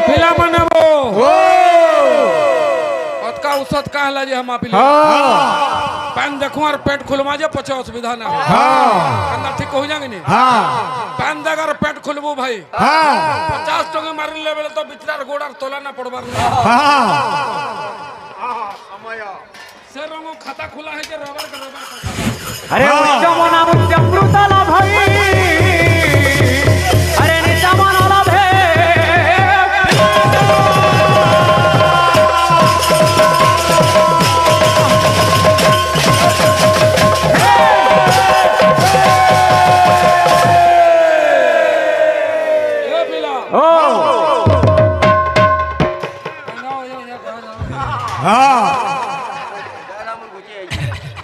पिला बनाबो का औसत का हला जे हम पिला पैन देखो और पेट खुलवा जे पछे असुविधा ना अंदर ठीक हो जाएंगे नहीं पैन देगर पेट खुलबो भाई 50 टके मार लेबे तो बिचरार गोड़ार तोला ना पड़बार से रंगो खाता खुला है जे रबर का रबर अरे उच्च मना उच्च अमृतला भाई अरे नीचा मनाला भे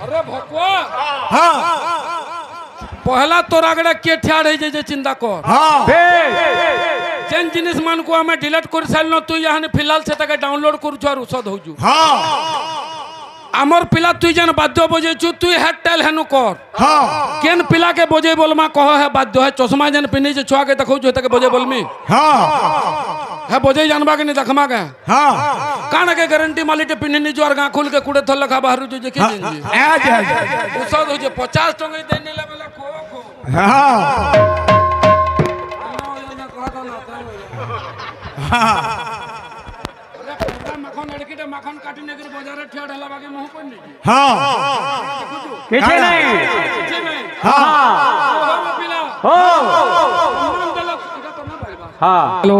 अरे भकुआ पहला तोर आगड़ा के ठाड़ है जे चिंता कर जेन जिनिस मान को हमें डिलीट कर साइल तू यहाँ फिलहाल से तक डाउनलोड करू और औषध हो आमर पिला तु जन बाद्य बजेचु तु हेड टेल हेनु कर केन पिला के बजे बोलमा कह है बाद्य है चश्मा जन पिनी जे छुआ के देखौ जो तक बजे बोलमी है बजे जानबा के नहीं देखमा के कान के गारंटी मालिटे पिनी जो और गा खुल के कुड़े थल लखा बाहर जो जे के देंगे औषध हो जे 50 टके देने लेबेला खो माखन काटी ने बाजार ठेड़ हला बागे मुंह पर नहीं पीछे नहीं पिला हेलो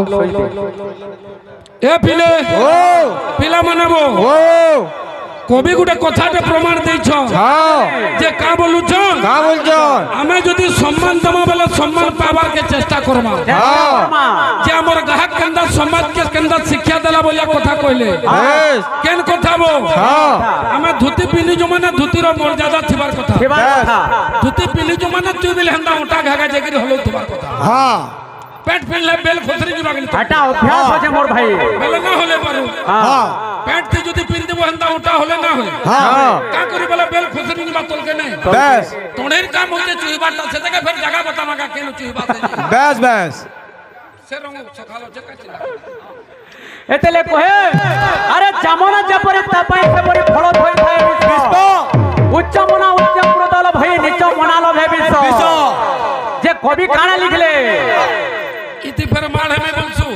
ए पिले पिला मनाबो कभी गुटे कथाटे प्रमाण देछ जे का बोलु छ हमें जदी सम्मान दमा बेला सम्मान पावा के चेष्टा करबा जे हमर ग्राहक केंदा समाज के केंदा शिक्षा देला बोलिया कथा कहले केन कथा बो हमें धोती पिनी जो माने धोती रो मर्यादा थिबार कथा धोती पिनी जो माने तू बिल हंदा उठा घागा जेकरी हलो थिबार कथा पेट पहनले बेल खोसरी जी बागली हटा अभ्यास होजे मोर भाई बेल ना होले पारू पेट से जदी पिन देबो हंदा उठा होले ना होले का करी बोला बेल खोसरी जी बातल के नहीं बस तोड़ेर काम होते चुईबाटा से तक फिर जगह बतामा का केनु चुईबा से बस से रंग सखालो जका चिला एतेले कहे अरे जामना जपरे तपाई से बड़ी फल होई थाए विश्व उच्च मना उच्च प्रदल भाई नीच मनालो भे विश्व जे कवि काना लिखले इति फिर माढ़ में बंसु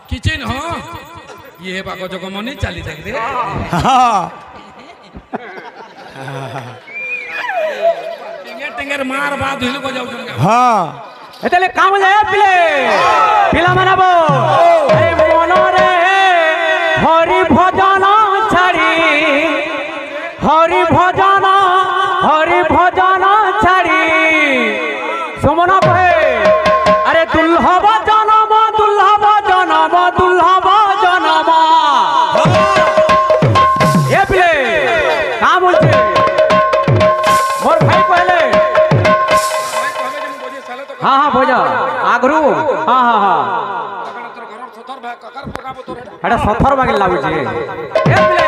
किचन ये बाको जगमनी चाली देख रे टिंगर मार बात हिल को जाऊ एतेले काम जाय पिला मनाबो अरे मन रे हरि भजन छाड़ी सुमना कहे अरे दुल्हब जनम ये पिले का बोलछे मोर भाई कहले हाँ भोजा आगरू हाँ एटा सथर बागे लागु छे ए पिले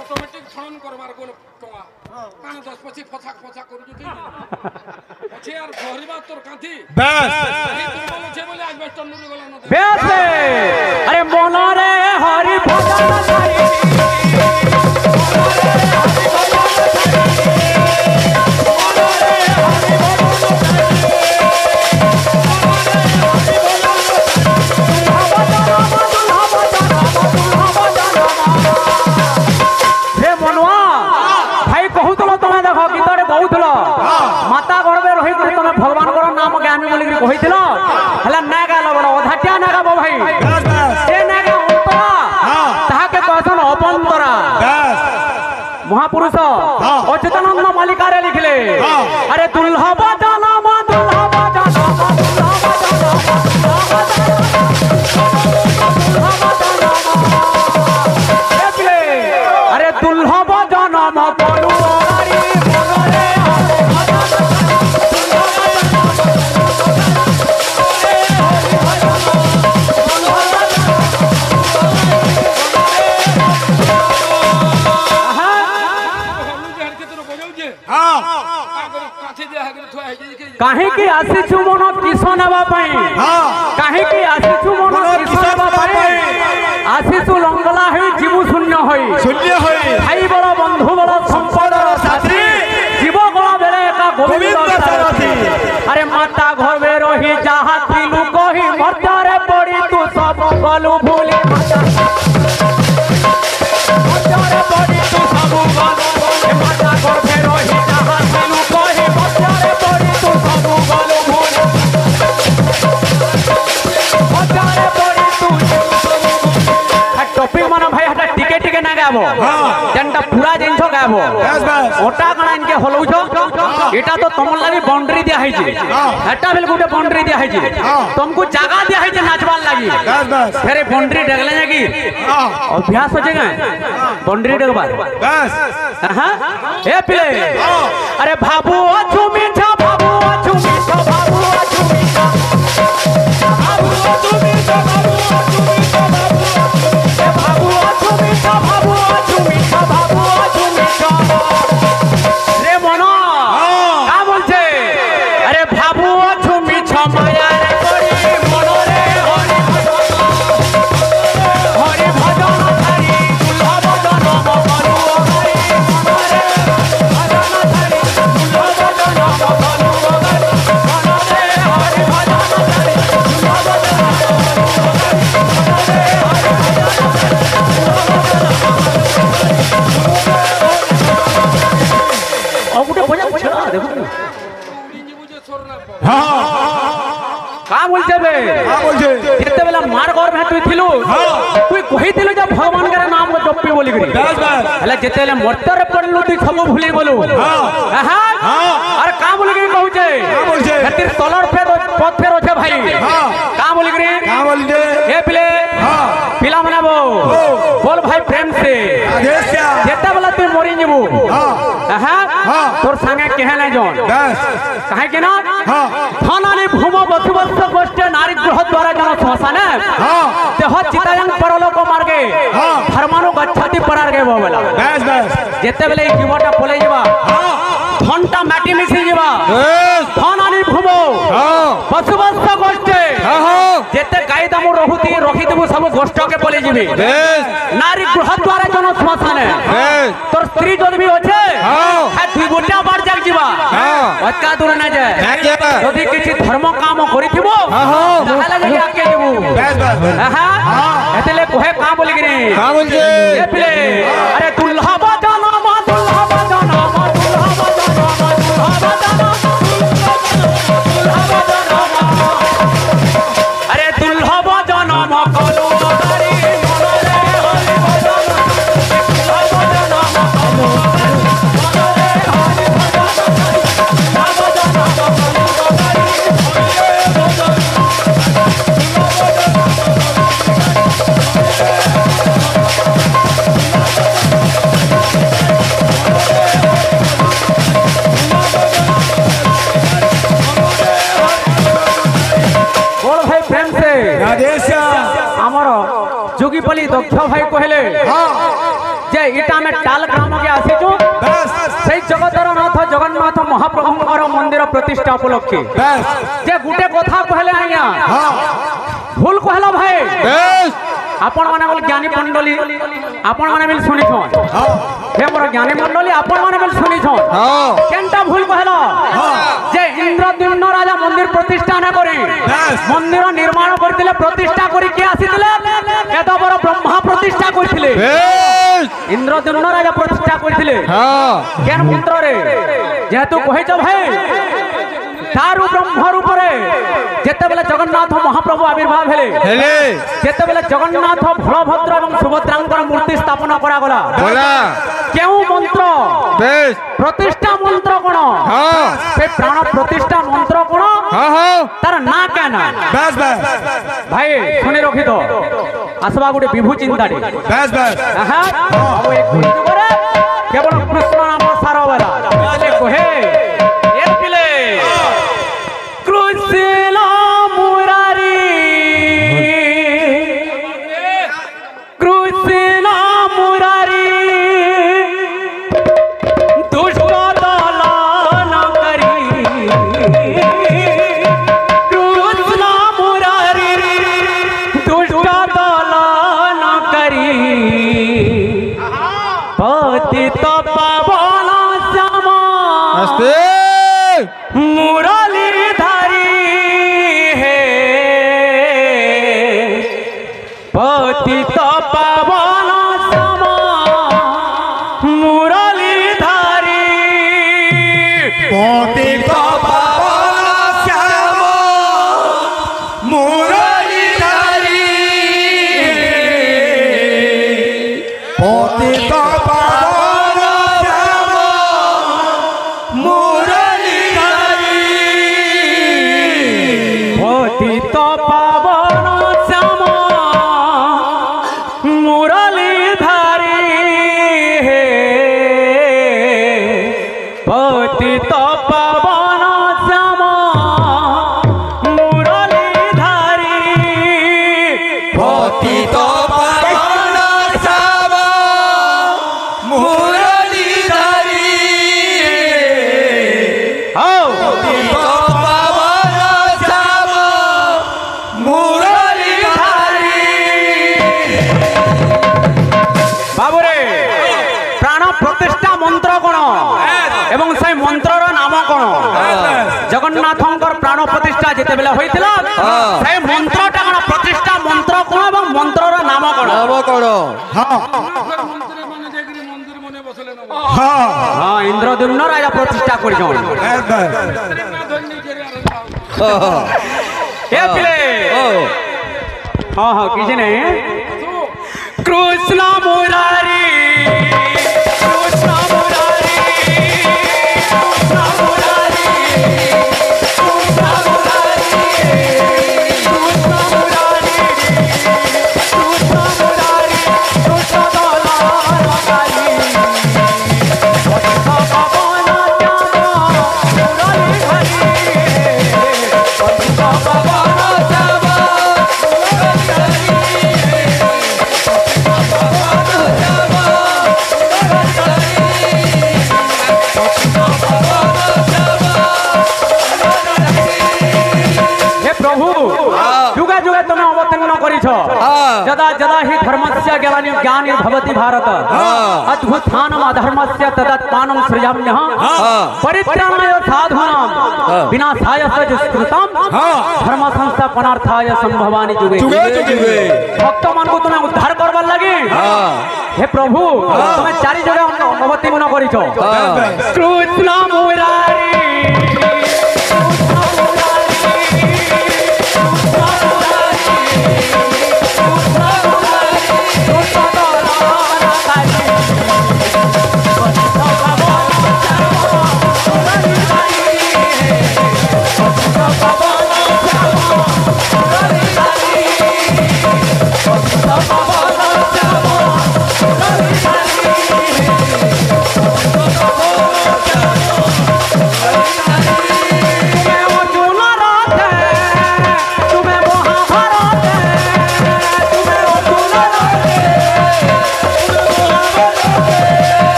ऑटोमेटिक छन करबार गोल टोंगा कान 10 25 फछा करू जे अच्छे यार घोरीबा तोर कांथी बस बोले छे बोले आज बेस्ट नुरी गला न बेस अरे मन रे हरि भजन छाड़ी माता गर्भे रही तुम भगवान को नाम ज्ञानी बोल कही हला ना गाल बोल अधाटिया ना गाब भाई से ना गा अंतरा ताके कहसन अपंतरा महापुरुष अच्युतानंद मालिकारे लिखले अरे दुल्हब जनम अरे दुल्हब जनम ଆସିଛୁ ମନ କିସ ନେବା ପାଇଁ କାହିଁକି ଆସିଛୁ ମନ କିସ ନେବା ପାଇଁ ଆସିଛୁ ଲଙ୍ଗଲା ହୋଇ ଯିବୁ ଶୂନ୍ୟ ହୋଇ ଭାଇ ବଳ ବନ୍ଧୁ ବଳ ସମ୍ପଦର ସାଥୀ জীব গলা বেড়ে একা গোবিন্দ সারথি আরে মাতা ঘরে রহি যাহা থিলু কহি মর্যারে পড়ি তু সব গলু ভুলি মর্যারে পড়ি তু সব গলু মাতা ঘরে রহি যাহা থিলু কহি মর্যারে পড়ি তু সব গলু ভুলি মর্যারে পড়ি তু टॉपिक माना भाई हटा टिके टिके ना गाबो जनटा पूरा जिंसो गाबो ओटा कणा इनके होलौछो एटा तो तमन लागि बाउंड्री दिया है जे हटा बेल गुटे बाउंड्री दिया है जे तुमको जगह दिया है जे नाचबाल लागि फिर बाउंड्री डगले जागी अभ्यास हो जाएगा बाउंड्री डगबा बस हां ए पिले अरे बाबू अछु मीठा बाबू अछु मीठा बाबू अछु मीठा बाबू अछु मीठा बाबू अछु मीठा बाबू अछु मीठा बाबू अछु मीठा बाबू अछु मीठा रे मनो का बोलछे अरे बाबू अछु मीठा माया रे करी मनो रे हरि भजन हरि दुल्हा भजन मगलु हरि मनो रे भजन हरि दुल्हा भजन मगलु हरि मनो रे हरि भजन हरि दुल्हा भजन का बोलछे बे का बोलछे जेते बेला मार घर में तुई थिलु तुई कहि थिलु जे भगवान के नाम को जपी बोली करी बस बस हला जेते बेला मर्तर पड़लु तुई सब भूली गेलु हां अरे का बोली करी कहूचे का बोलछे खातिर तलर फेर पथ फेर होछे भाई का बोली करी का बोली दे ए पिले पिला मनाबो बोल भाई प्रेम से आदेश क्या जेते बेला तुई मरि जेबू हां तोर संगे केहे नै जोन बस काहे के ना थानानी भूम बसुवंश गोष्ठी नारी ग्रह द्वारा जन श्मशान देह चितायन परलोक मार्गे धर्मानु गच्छति परार्गे बोला बस बस जेते बेले जीवटा पले जीवा घंटा माटी मिसी जीवा थानानी भूम बसुवंश गोष्ठी जेते गाय दामु रहुती रखी देबु सब गोष्ठ के पले जीवी नारी ग्रह द्वारा जन श्मशान तोर स्त्री जद भी होछे है दुई गोटा बार जाग जीवा अतका दूर ना जाए यदि किछि धर्म काम करिथिबो ताहाले जे आके देबू बस बस हां एतले कोहे का बोली गिरी का बोलजे ए पिले अरे दुल्हा बजाना मा दुल्हा बजाना मा दुल्हा बजाना मा दुल्हा बजाना दुल्हा बजाना अरे दुल्हा बजाना मा कलो हरि मनो रे हरि बजाना दुल्हा बजाना मा कलो जोगीपली दक्ष भाई कहले जे इटा में टाल ग्राम के आसीचु से जगतर नाथ जगन्नाथ महाप्रभुंकर मंदिर प्रतिष्ठा उपलक्षे जे गुटे कथा कहले आया भूल कहला भाई आपण माने बोल ज्ञानी मंडली आपण माने बिल सुनी छो हे मोर ज्ञानी मंडली आपण माने बिल सुनी छो केनटा भूल कहला जे इंद्रद्युम्न राजा मंदिर प्रतिष्ठा न करे मंदिर निर्माण करथिले प्रतिष्ठा करी के आसीथिले एतो बड़ ब्रह्मा प्रतिष्ठा करथिले इंद्रद्युम्न राजा प्रतिष्ठा करथिले केन मंत्र रे जेतु कहि छ भाई दारु ब्रह्म रूप रे जेते बेले जगन्नाथ महाप्रभु आविर्भाव हेले जेते बेले जगन्नाथ बलभद्र एवं सुभद्रांकर मूर्ति स्थापना करा गला केउ मंत्र प्रतिष्ठा मंत्र कोन से प्राण प्रतिष्ठा मंत्र कोन तार ना केना बस बस भाई सुनि रखि दो आसबा गुटे विभू चिंताडी बस बस हां अब एक जुगरे केवल कृष्ण नाम सारो वाला ले कोहे ए पिले कृष्ण मुरारी कृष्ण मुरारी दुष्ट दलन करी পতিত পাবন শ্যাম মুরলীধারী হে পতিত পাবন শ্যাম মুরলীধারী পতিত পাবন শ্যাম মুরলীধারী পতিত পাবন শ্যাম মুরলীধারী। বাবুরে প্রাণ প্রতিষ্ঠা মন্ত্র কোন এবং সেই মন্ত্রর নাম কোন? জগন্নাথঙ্কর প্রাণ প্রতিষ্ঠা যেতেবেলে হয়েছিল সেই মন্ত্রটা কোন, প্রতিষ্ঠা মন্ত্র কোন এবং মন্ত্রর নাম কোন? হ্যাঁ, ইন্দ্রদ্যুম্ন রাজা প্রতিষ্ঠা করেছেন। এ পিলে হ্যাঁ হ্যাঁ কিছু নেই। কৃষ্ণ মুরারি কৃষ্ণ মুরারি কৃষ্ণ মুরারি কৃষ্ণ মুরারি কৃষ্ণ মুরারি কৃষ্ণ মুরারি কৃষ্ণ দলারি পতিত পাবন শ্যাম মুরলীধারী পতিত পাবন শ্যাম যুগে যুগে তুমি অবতীর্ণ করিছ। যদা যদা হি ধর্মস্য জ্ঞানী ভবতি ভারত অদ্ভুতানাম অধর্মস্য তদাত্মানম সৃজাম্যহ পরিত্রাণায় সাধূনাম বিনাশায় চ দুষ্কৃতম ধর্ম সংস্থাপনাर्थाय সম্ভবানি যুগে যুগে। ভক্ত মানকু তুমি উদ্ধার করবার লাগি হে প্রভু তুমি চারি যুগে অবতীর্ণ করিছ। কৃষ্ণ মুরারি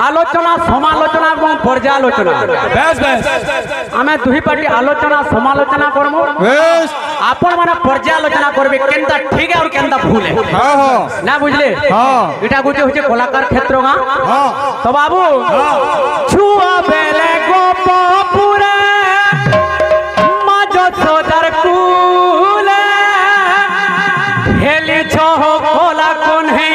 আলোচনা সমালোচনা এবং পর্যালোচনা। আমি দুই পার্টি আলোচনা সমালোচনা করবো, আপন মানে পর্যালোচনা করবে কেনটা ঠিক আর কেনটা ভুল না বুঝলে। এটা গুটে হচ্ছে কলাকার ক্ষেত্র গাঁ। তো বাবু ছুয়া বেলে গোপপুরে মা যশোদার কুলে হেলি ছহ কোলা কোন হে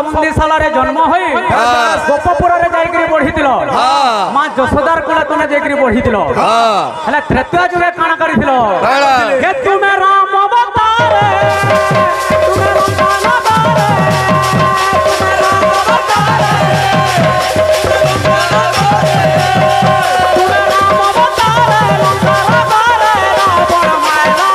বন্দিশালারে জন্ম হয়ে গোপপুরে যাইকি পড়িছিল। মা যশোদার কোলে তুমি যাইকি পড়িছিল। হলে ত্রেতয়া যুগে কাଣା করিছিল কে তুমি রাম অবতারে তুমি রঙ্গনাদারে তুমি রাম অবতারে তুমি রাম অবতারে রঙ্গনাদারে রাবণ মায়না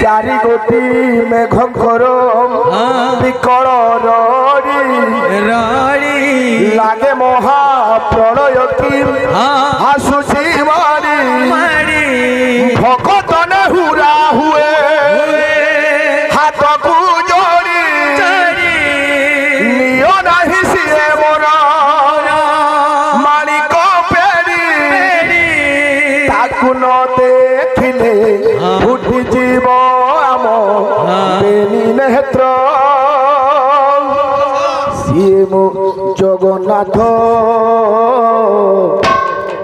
चारि गोटी मेघ गरम विकल रड़ी लागे महा प्रलय की आसुची मारी भगत ने हुरा हुए हाथ को जोड़ी नियो नहीं सिए मोरा मालिक पेड़ी ताकु न देखिले उठी जीव आम बेनी नेत्र सिए मो जगन्नाथ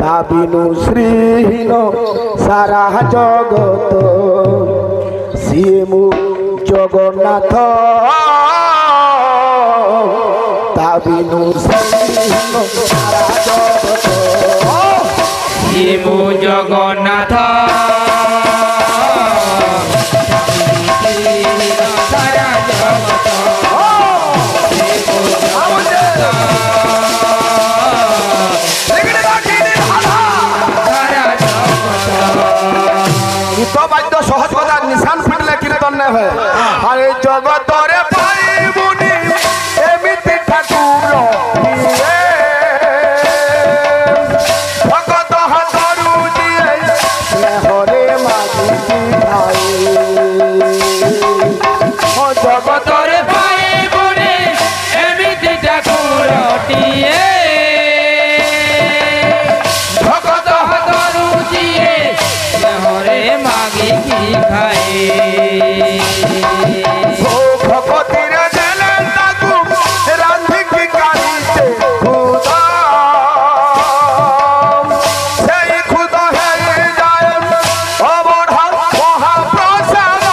ताबिनु श्रीहीन सारा जगत सिए मो जगन्नाथ ताबिनु श्रीहीन सारा जगत सिए मो जगन्नाथ सारा जगत गीत बाद्य सहज कथा निशान फिटले कीर्तन ने है अरे जगत रे पाइबुनी एमिति ठाकुर दिए भगत हातरू दिए स्नेहरे मागी भाई ओ जगत रे पाइबुनी एमिति ठाकुरटिए भगत हातरू दिए स्नेहरे मागी खाए भगती रे देले ताकू रांधी की काली से खुदा सेई खुदा है जाए अबढ़ा महाप्रसाद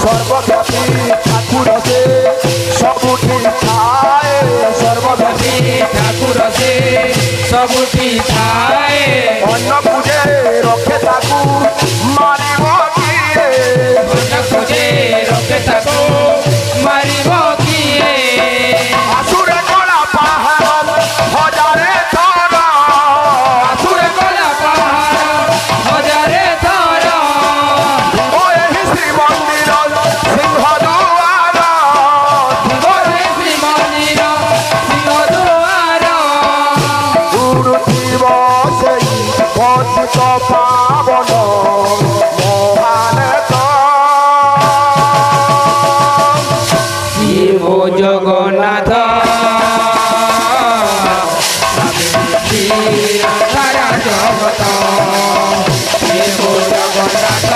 सर्वव्यापी ठाकुर से सबुठी थाए सर्वव्यापी ठाकुर से सबुठी थाए अन्न पूजे रखे ताकू मारिब किए अन्न पूजे रखे ताकू मारिब किए आसुरे कला पहाड़ हजारे थर आसुरे कला पहाड़ हजारे थर ओ एहि श्री मंदिर सिंह दुआर ओहे श्री मंदिर सिंह दुआर उड़ुथिब सेई पतित पावन महान शिव जगन्नाथ सारा जगत शिव जगन्नाथ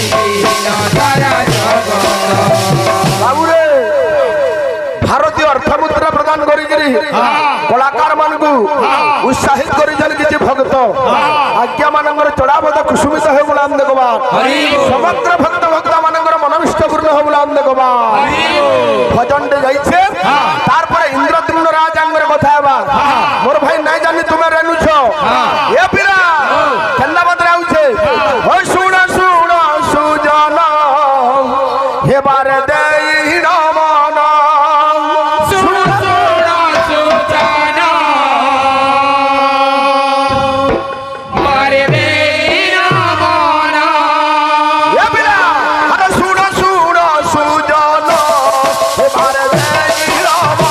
सारा जगत बाबुरे भारतीय अर्थ मुद्रा प्रदान करिगिरी कलाकार मानकु उत्साहित करिजन किछि भक्त आज्ञा मानकर चढ़ावत कुसुमित हे गुलाम देखबार समग्र भक्त भक्त मानकर मनविष्ट पूर्ण हो गुलाम देखबार भजन दे जाइछे तार पर इंद्रद्युम्न राजांगर कथा हेबा मोर भाई नै जानि तुमे रेनु छ ए पिरा केन्ना बदरा आउछे ओय सुण सुण सुजन हे बारे देई नमन सुण सुण सुजाना मारे बेना मना ए पिरा अरे सुण सुण सुजन हे बारे देई नमन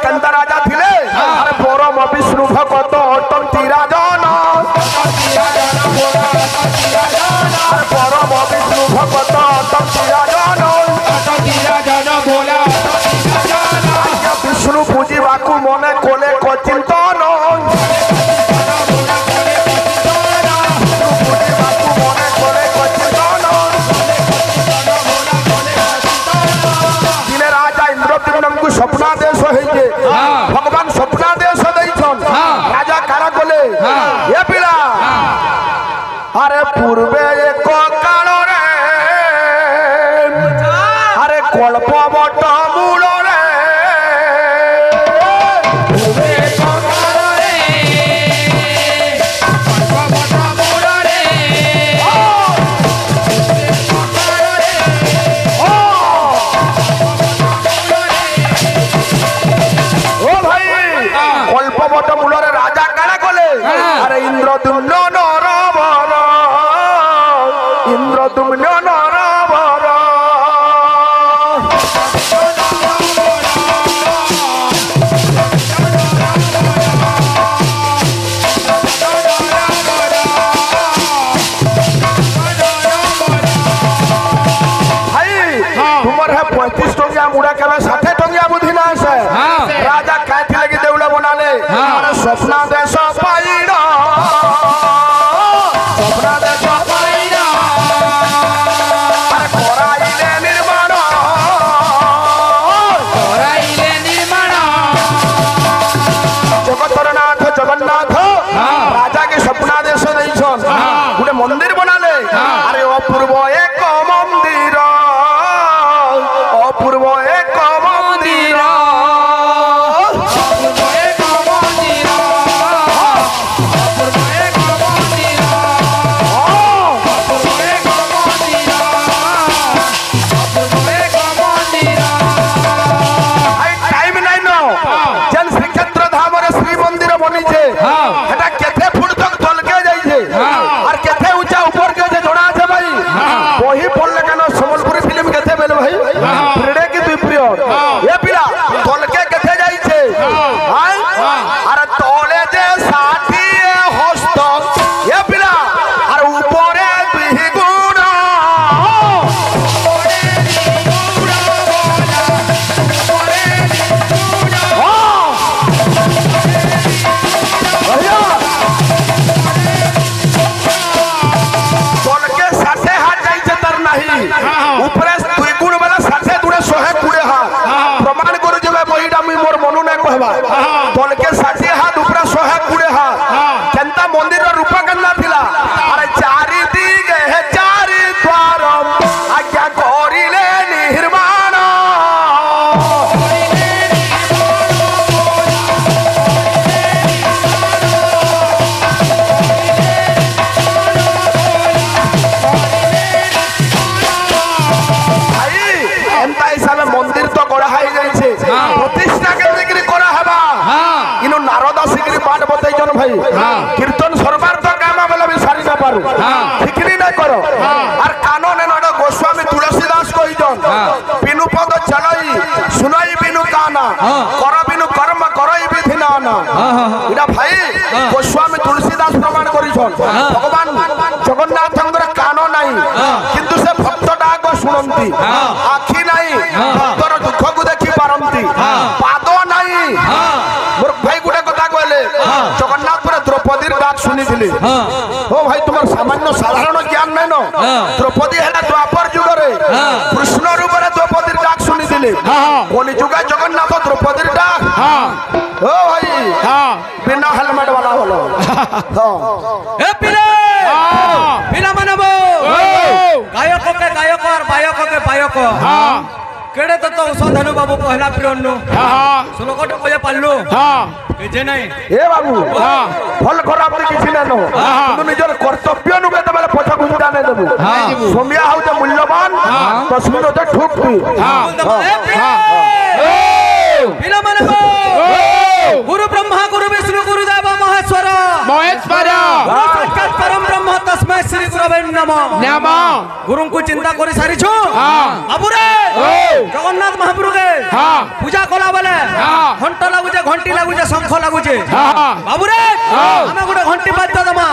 केंदा राजा थिले अरे परम विष्णु भगत अटंती राजन अरे परम विष्णु भगत अटंती राजन विष्णु पूजिबाकू मने कोले को चिंतन स्वप्नादेश होइजे भगवान स्वप्नादेश दैछन राजा कारा कोले ए पिला अरे पूर्वे एक काल रे अरे कल्प बट मूल रे पूर्वे एक काल रे कल्प बट मूल रे कल्पवट मूल राजा काला कले अरे इंद्रदुम्न नरवर इंद्रदुम्न नरवर तुमर है 35 टंकिया मुड़ा के 60 टंकिया बुद्धि ना से राजा कहते लगे देउला बनाले अरे स्वप्ना देश पाइना स्वप्ना देश पाइना अरे कोराइले निर्माण जगतरनाथ जगन्नाथ राजा के स्वप्ना देश दैछन गुटे मंदिर बनाले अरे अपूर्व एक मंदिर अपूर्व एक मंदिर तोल के 60 हाथ ऊपर 120 हाथ केंता मंदिर रूप केंता थिला अरे चारि दिग है चारि द्वार आज्ञा करिले निर्माण भाई एंता हिसाब मंदिर तो गढ़ा है जाइछे प्रतिष्ठा के दिगरी करा हबा इनो नारदा सिगरी पाठ बतै जन भाई कीर्तन सर्वार्थ काम वाला भी सारी ना पारू ठिकरी ना करो और कानन नड गोस्वामी तुलसीदास कहि जन बिनु पद चलई सुनई बिनु काना कर बिनु कर्म करई विधि नाना इडा भाई गोस्वामी तुलसीदास प्रमाण करि छन भगवान जगन्नाथ चंद्र कानो नाही किंतु से भक्तटा को सुनंती आखि नाही भक्तर दुख को देखि पारंती पाद नाही मोर भाई गुडा कथा कहले जगन्नाथ पर द्रौपदीर डाक सुनी दिले ओ भाई तुमर सामान्य साधारण ज्ञान नै न द्रौपदी हेला द्वापर युग रे कृष्ण रूप रे द्रौपदीर डाक सुनी दिले कोली युग जगन्नाथ द्रौपदीर डाक ओ भाई बिना हेलमेट वाला होलो ए पिले पिला मनबो गायक के गायक और बायक के बायक केड़े तो धनु बाबू पहला पिरनु सुनो कोटे कोया पाल्लु के जे नहीं ए बाबू फल खराब ते किछि न तू निजर कर्तव्य नु के तबले पछ गुंजा नै देबू सोमिया हउ जे मूल्यवान तस्वीर ते ठुक पी पिला मनबो गुरु ब्रह्मा गुरु विष्णु गुरु देव महेश्वर महेश्वर साक्षात परम ब्रह्म तस्मै श्री गुरवे নেব নেব গুরুଙ୍କୁ চিন্তা করে সারিছু হ্যাঁ বাবুরে জগন্নাথ মহাপ্রভুকে হ্যাঁ পূজা কলা বেলে হ্যাঁ ঘন্টা লাগুছে ঘন্টি লাগুছে শঙ্খ লাগুছে হ্যাঁ বাবুরে আমি গোটে ঘন্টি বাদ্য দেমা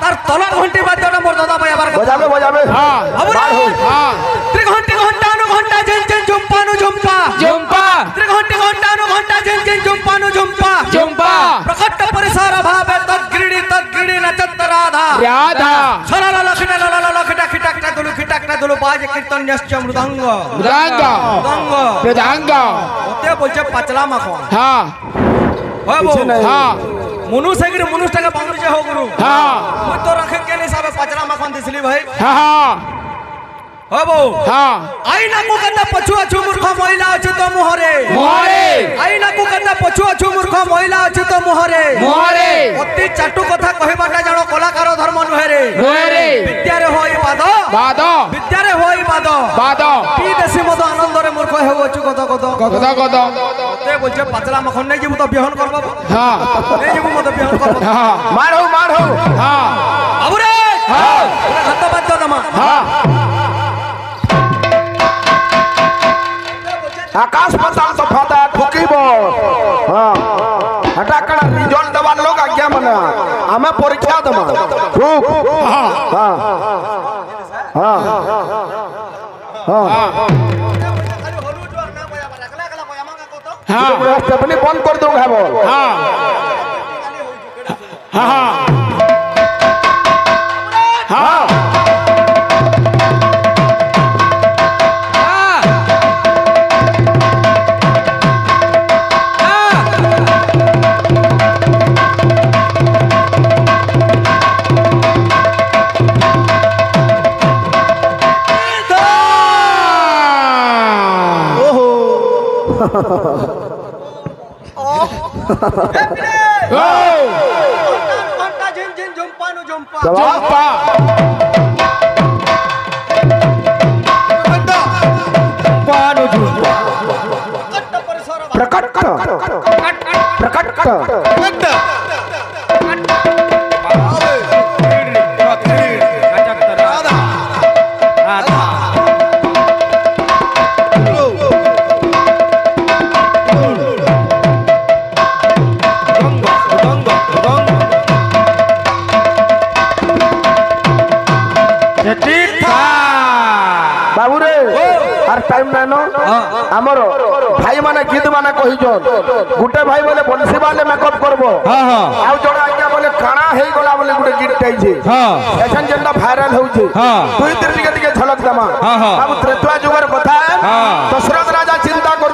তার তলা ঘন্টি বাদ্যটা মোর দাদা ভাই আবার বজাবে বজাবে হ্যাঁ বাবুরে হ্যাঁ ত্রিঘণ্টি ঘন্টানু ঘন্টা ঝেন ঝেন ঝুম্পানু ঝুম্পা জম্পা ত্রিঘণ্টি ঘন্টানু ঘন্টা ঝেন ঝেন ঝুম্পানু ঝুম্পা জম্পা প্রকট পরিসর ভাবে তদ্গিড়ি নচত রাধা রাধা সরল লখিটা লল লখিটা খিটাকটা দুলু বাজে কীর্তন্যশ্চ মৃদঙ্গ মৃদঙ্গ মৃদঙ্গ মৃদঙ্গ ওতে বলছে পাচলা মাখন হ্যাঁ হয় বউ হ্যাঁ মনুষ হেগিরি মনুষটাকে বাংলুছে হোক গুরু হ্যাঁ মুই তো রাখে কেন হিসাবে পাচলা মাখন দিছিলি ভাই হ্যাঁ হয় বউ হ্যাঁ আইনাকু কত পছুয়া छु মূর্খ মহিলা আছে তো মুহরে মোহরে আইনাকু কত পছুয়া छु মূর্খ মহিলা আছে তো মুহরে মোহরে অতি চাটু কথা কহিবাটা জানো কলাকার ধর্ম নুহেরে নোহরে বিদ্যারে হই বাদ বাদ বিদ্যারে হই বাদ বাদ কি দেশি মত আনন্দরে মূর্খ হেউছু কত কত গদ গদ তে বলছে পাতলা মাখন নেই যাবো তো বিহন করব হ্যাঁ নেই যাবো মত বিহন করব হ্যাঁ মারো মারো হ্যাঁ আবুরে হ্যাঁ ঘাত বাদ্য দমা হ্যাঁ আকাশ পাতাল তফাতা ঠকিব হ্যাঁ এটা কানা রিজল্ট দেবার লোক আজ্ঞা মানে আমি পরীক্ষা দেব খুব হ্যাঁ হ্যাঁ হ্যাঁ হ্যাঁ স্টেপনি বন্ধ করে দেবো হ্যাঁ বল হ্যাঁ হ্যাঁ হ্যাঁ ঘন্টা ঝিন ঝিন ঝুম্পানু ঝুম্পা জম্পা प्रकट प्रकट बाबू रे आर टाइम नाइन आमर भाई माने गीत माने कहिजन गुटे भाई बोले बंसी वाले मेकअप करबो आउ जण आज्ञा बोले काना हेई गला बोले गुटे गीत टाइजे एखन जेंदा वायरल होउछे दुई तीन दिके झलक दमा बाबू त्रेतुआ जुगर कथा है दशरथ राजा चिंता कर